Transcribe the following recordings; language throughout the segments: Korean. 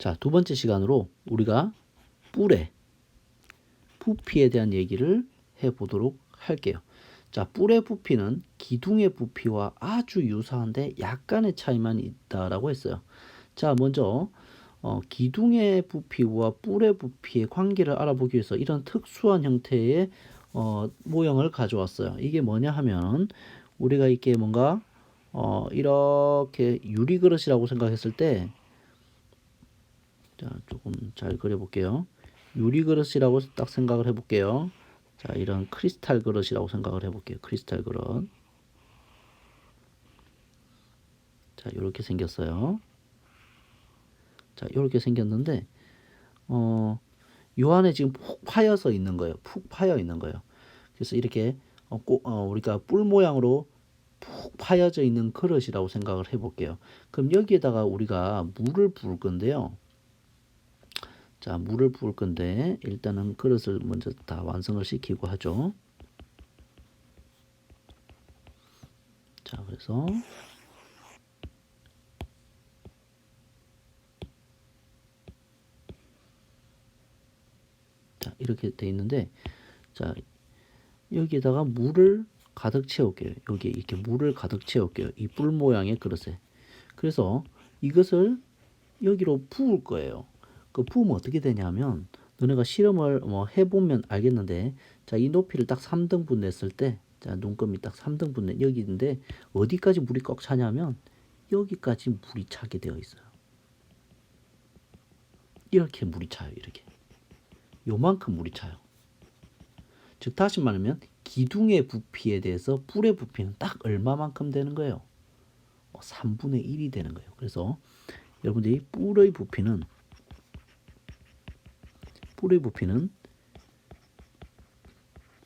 자, 두 번째 시간으로 우리가 뿔의 부피에 대한 얘기를 해보도록 할게요. 자, 뿔의 부피는 기둥의 부피와 아주 유사한데 약간의 차이만 있다라고 했어요. 자, 먼저 기둥의 부피와 뿔의 부피의 관계를 알아보기 위해서 이런 특수한 형태의 모형을 가져왔어요. 이게 뭐냐 하면 우리가 이게 뭔가 이렇게 유리그릇이라고 생각했을 때, 자, 조금 잘 그려볼게요. 유리그릇이라고 딱 생각을 해볼게요. 자, 이런 크리스탈 그릇이라고 생각을 해볼게요. 크리스탈 그릇. 자, 이렇게 생겼어요. 자, 이렇게 생겼는데, 요 안에 지금 푹 파여서 있는 거예요. 푹 파여 있는 거예요. 그래서 이렇게 우리가 뿔 모양으로 푹 파여져 있는 그릇이라고 생각을 해볼게요. 그럼 여기에다가 우리가 물을 부을 건데요. 자, 물을 부을 건데 일단은 그릇을 먼저 다 완성을 시키고 하죠. 자, 그래서 자, 이렇게 돼 있는데, 자, 여기에다가 물을 가득 채울게요. 여기 이렇게 물을 가득 채울게요. 이 뿔 모양의 그릇에. 그래서 이것을 여기로 부을 거예요. 그 부으면 어떻게 되냐면, 너네가 실험을 뭐 해보면 알겠는데, 자, 이 높이를 딱 3등분 냈을 때, 자, 눈금이 딱 3등분 내 여기인데 어디까지 물이 꽉 차냐면 여기까지 물이 차게 되어 있어요. 이렇게 물이 차요. 이렇게 요만큼 물이 차요. 즉 다시 말하면 기둥의 부피에 대해서 뿔의 부피는 딱 얼마만큼 되는 거예요? 3분의 1이 되는 거예요. 그래서 여러분들이 뿔의 부피는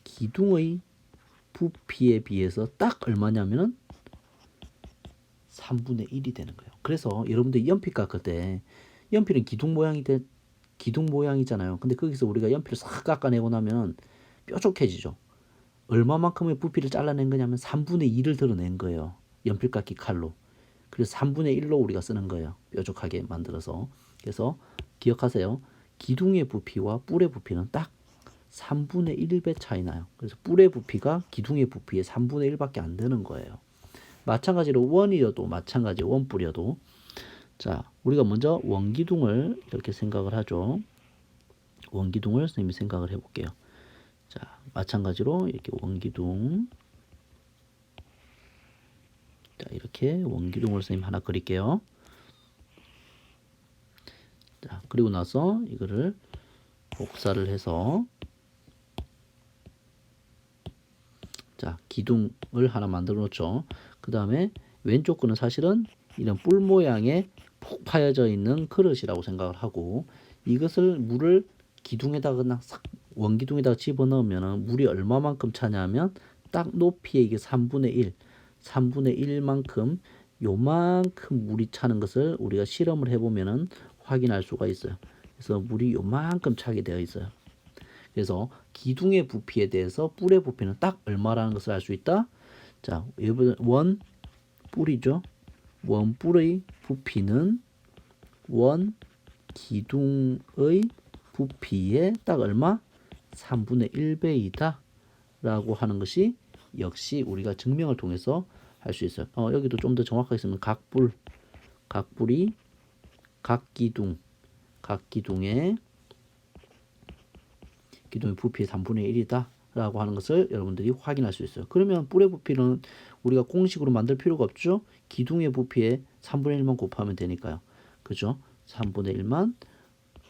기둥의 부피에 비해서 딱 얼마냐면은 3분의 1이 되는 거예요. 그래서 여러분들이 연필 깎을 때 연필은 기둥 모양이잖아요. 근데 거기서 우리가 연필을 싹 깎아내고 나면 뾰족해지죠. 얼마만큼의 부피를 잘라낸 거냐면 3분의 2를 드러낸 거예요. 연필 깎기 칼로. 그래서 3분의 1로 우리가 쓰는 거예요. 뾰족하게 만들어서. 그래서 기억하세요. 기둥의 부피와 뿔의 부피는 딱 3분의 1배 차이 나요. 그래서 뿔의 부피가 기둥의 부피의 3분의 1밖에 안 되는 거예요. 마찬가지로 원이어도 마찬가지 원뿔이어도, 자, 우리가 먼저 원기둥을 이렇게 생각을 하죠. 원기둥을 선생님이 생각을 해볼게요. 자, 마찬가지로 이렇게 원기둥, 자, 이렇게 원기둥을 선생님 하나 그릴게요. 자, 그리고 나서 이거를 복사를 해서, 자, 기둥을 하나 만들어 놓죠. 그 다음에 왼쪽 거는 사실은 이런 뿔 모양의 푹 파여져 있는 그릇이라고 생각을 하고, 이것을 물을 기둥에다가 그냥 싹 원기둥에다가 집어넣으면 물이 얼마만큼 차냐면 딱 높이의 이게 3분의 1만큼 요만큼 물이 차는 것을 우리가 실험을 해보면 확인할 수가 있어요. 그래서 물이 요만큼 차게 되어 있어요. 그래서 기둥의 부피에 대해서 뿔의 부피는 딱 얼마라는 것을 알 수 있다. 자, 원 뿔이죠. 원 뿔의 부피는 원 기둥의 부피의 딱 얼마? 3분의 1배이다 라고 하는 것이 역시 우리가 증명을 통해서 할 수 있어요. 여기도 좀 더 정확하게 쓰면 각뿔이 각기둥의 부피의 3분의 1이다 라고 하는 것을 여러분들이 확인할 수 있어요. 그러면 뿔의 부피는 우리가 공식으로 만들 필요가 없죠. 기둥의 부피에 3분의 1만 곱하면 되니까요. 그죠? 3분의 1만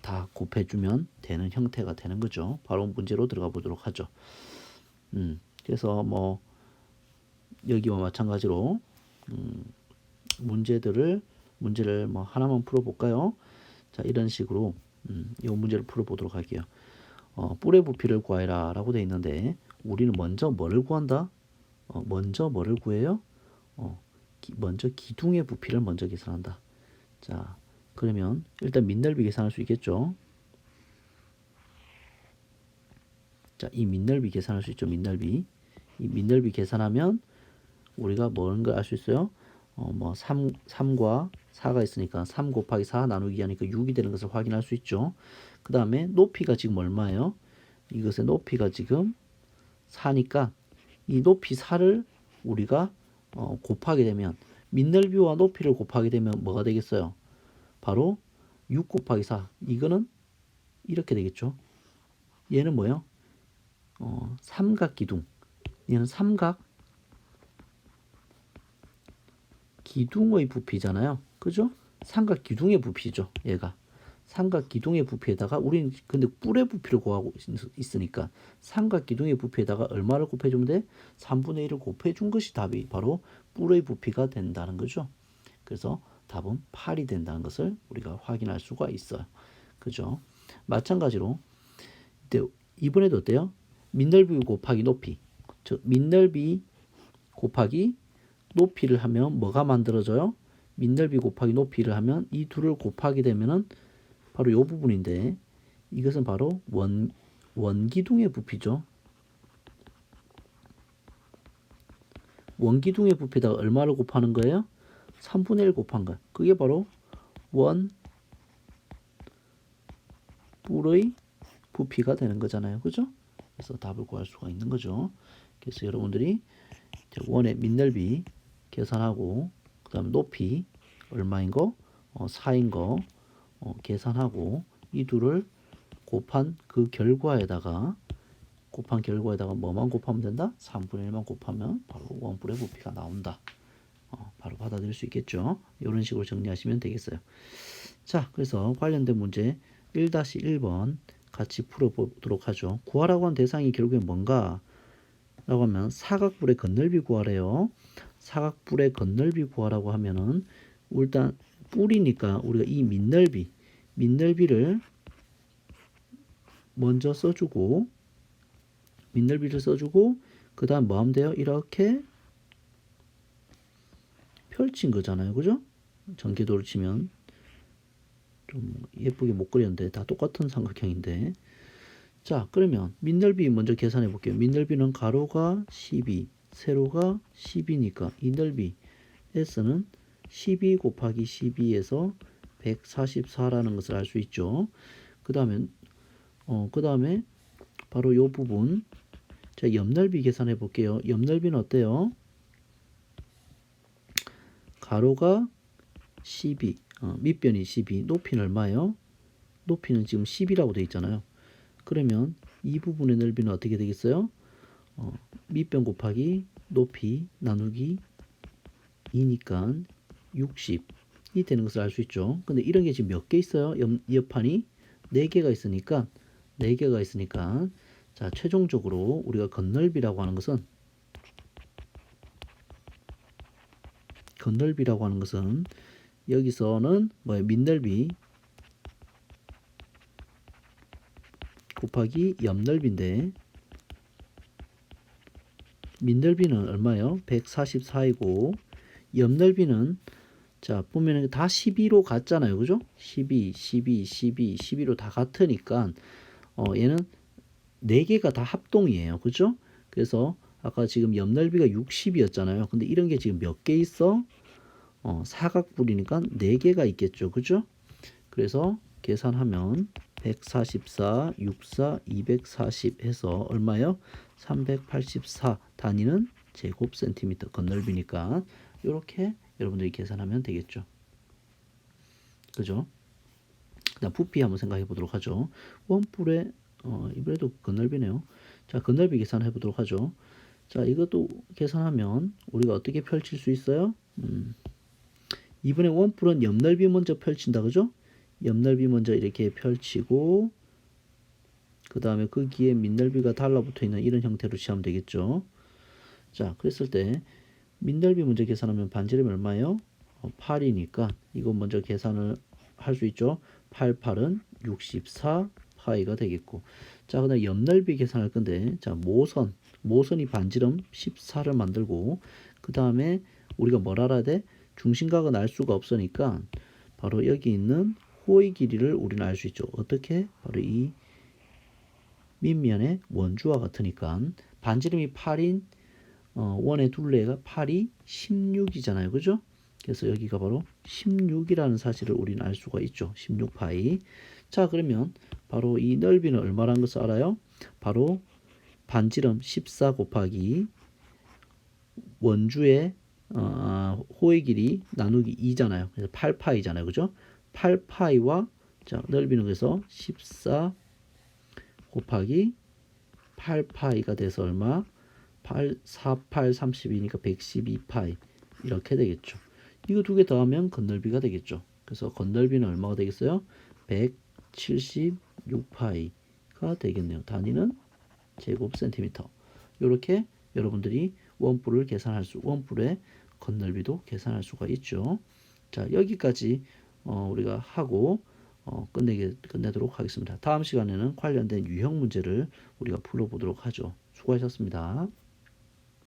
다 곱해주면 되는 형태가 되는 거죠. 바로 문제로 들어가 보도록 하죠. 그래서 뭐 여기와 마찬가지로 문제를 뭐 하나만 풀어볼까요? 자, 이런 식으로 이 문제를 풀어보도록 할게요. 뿔의 부피를 구하라 라고 되어 있는데 우리는 먼저 뭐를 구한다? 먼저 뭐를 구해요? 먼저 기둥의 부피를 먼저 계산한다. 자, 그러면 일단 민넓이 계산할 수 있겠죠? 자, 이 민넓이 계산할 수 있죠. 민넓이. 이 민넓이 계산하면 우리가 뭐는 걸 알 수 있어요? 뭐 3과 4가 있으니까 3 곱하기 4 나누기 하니까 6이 되는 것을 확인할 수 있죠. 그 다음에 높이가 지금 얼마예요? 이것의 높이가 지금 4니까 이 높이 4를 우리가 곱하게 되면 밑넓이와 높이를 곱하게 되면 뭐가 되겠어요? 바로 6 곱하기 4. 이거는 이렇게 되겠죠. 얘는 뭐예요? 삼각 기둥. 얘는 삼각 기둥의 부피잖아요. 그죠? 삼각 기둥의 부피죠. 얘가. 삼각 기둥의 부피에다가 우리는 근데 뿔의 부피를 구하고 있으니까 삼각 기둥의 부피에다가 얼마를 곱해주면 돼? 3분의 1을 곱해준 것이 답이 바로 뿔의 부피가 된다는 거죠. 그래서 답은 8이 된다는 것을 우리가 확인할 수가 있어요. 그죠? 마찬가지로 이번에도 어때요? 밑넓이 곱하기 높이. 즉 밑넓이 곱하기 높이를 하면 뭐가 만들어져요? 밑넓이 곱하기 높이를 하면 이 둘을 곱하게 되면은 바로 이 부분인데 이것은 바로 원기둥의 부피죠. 원기둥의 부피에다가 얼마를 곱하는 거예요? 3분의 1 곱한 거. 그게 바로 원뿔의 부피가 되는 거잖아요. 그죠? 그래서 답을 구할 수가 있는 거죠. 그래서 여러분들이 원의 밑넓이 계산하고 그 다음에 높이 얼마인 거? 4인 거 계산하고 이 둘을 곱한 결과에다가 뭐만 곱하면 된다? 3분의 1만 곱하면 바로 원뿔의 부피가 나온다. 바로 받아들일 수 있겠죠. 이런 식으로 정리하시면 되겠어요. 자, 그래서 관련된 문제 1-1번 같이 풀어보도록 하죠. 구하라고 한 대상이 결국에 뭔가? 라고 하면 사각뿔의 건널비 구하래요. 사각뿔의 건널비 구하라고 하면은 일단 뿔이니까 우리가 이 밑넓이를 먼저 써주고 그 다음 뭐 하면 돼요? 이렇게 펼친 거잖아요. 그죠? 전개도를 치면 좀 예쁘게 못 그렸는데 다 똑같은 삼각형인데 자 그러면 밑넓이 먼저 계산해 볼게요. 밑넓이는 가로가 12 세로가 10이니까 이 넓이 S는 12 곱하기 12에서 144라는 것을 알 수 있죠. 그 다음에 바로 요 부분 자 옆넓이 계산해 볼게요. 옆넓이는 어때요? 가로가 12 밑변이 12 높이는 얼마예요? 높이는 지금 10이라고 되어 있잖아요. 그러면 이 부분의 넓이는 어떻게 되겠어요? 밑변 곱하기 높이 나누기 2니까 60이 되는 것을 알 수 있죠. 근데 이런 게 지금 몇 개 있어요? 옆판이 4개가 있으니까 자 최종적으로 우리가 건널비라고 하는 것은 여기서는 뭐예요? 밑넓이 곱하기 옆넓이인데 밑넓이는 얼마예요? 144이고 옆넓이는 자 보면은 다 12로 같잖아요. 그죠? 12로 다 같으니까 얘는 4개가 다 합동이에요. 그죠? 그래서 아까 지금 옆넓이가 60이었잖아요. 근데 이런 게 지금 몇 개 있어? 사각뿔이니까 4개가 있겠죠. 그죠? 그래서 계산하면 144, 64, 240 해서 얼마요? 384 단위는 제곱 센티미터 건널비니까 이렇게 여러분들이 계산하면 되겠죠. 그죠? 그다음 부피 한번 생각해 보도록 하죠. 원뿔의 이번에도 건널비네요. 자, 건널비 계산해 보도록 하죠. 자, 이것도 계산하면 우리가 어떻게 펼칠 수 있어요? 이번에 원뿔은 옆넓이 먼저 펼친다. 그죠? 옆넓이 먼저 이렇게 펼치고 그 다음에 거기에 밑넓이가 달라붙어 있는 이런 형태로 취하면 되겠죠. 자, 그랬을 때 밑넓이 먼저 계산하면 반지름이 얼마예요? 8이니까 이거 먼저 계산을 할 수 있죠. 8, 8은 64 파이가 되겠고 자, 그 다음에 옆넓이 계산할 건데 자, 모선이 반지름 14를 만들고 그 다음에 우리가 뭘 알아야 돼? 중심각은 알 수가 없으니까 바로 여기 있는 호의 길이를 우리는 알 수 있죠. 어떻게? 바로 이 밑면의 원주와 같으니까 반지름이 8인 원의 둘레가 8이 16이잖아요. 그죠? 그래서 여기가 바로 16이라는 사실을 우리는 알 수가 있죠. 16파이. 자, 그러면 바로 이 넓이는 얼마라는 것을 알아요? 바로 반지름 14 곱하기 원주의 호의 길이 나누기 2잖아요. 그래서 8파이잖아요. 그죠? 8파이와 자, 넓이는 그래서 14 곱하기 8파이가 돼서 얼마? 8, 4, 8, 32니까 112파이 이렇게 되겠죠. 이거 두 개 더하면 건널비가 되겠죠. 그래서 건널비는 얼마가 되겠어요? 176파이가 되겠네요. 단위는 제곱 센티미터. 이렇게 여러분들이 원뿔의 건널비도 계산할 수가 있죠. 자, 여기까지 우리가 하고 끝내도록 하겠습니다. 다음 시간에는 관련된 유형 문제를 우리가 풀어보도록 하죠. 수고하셨습니다.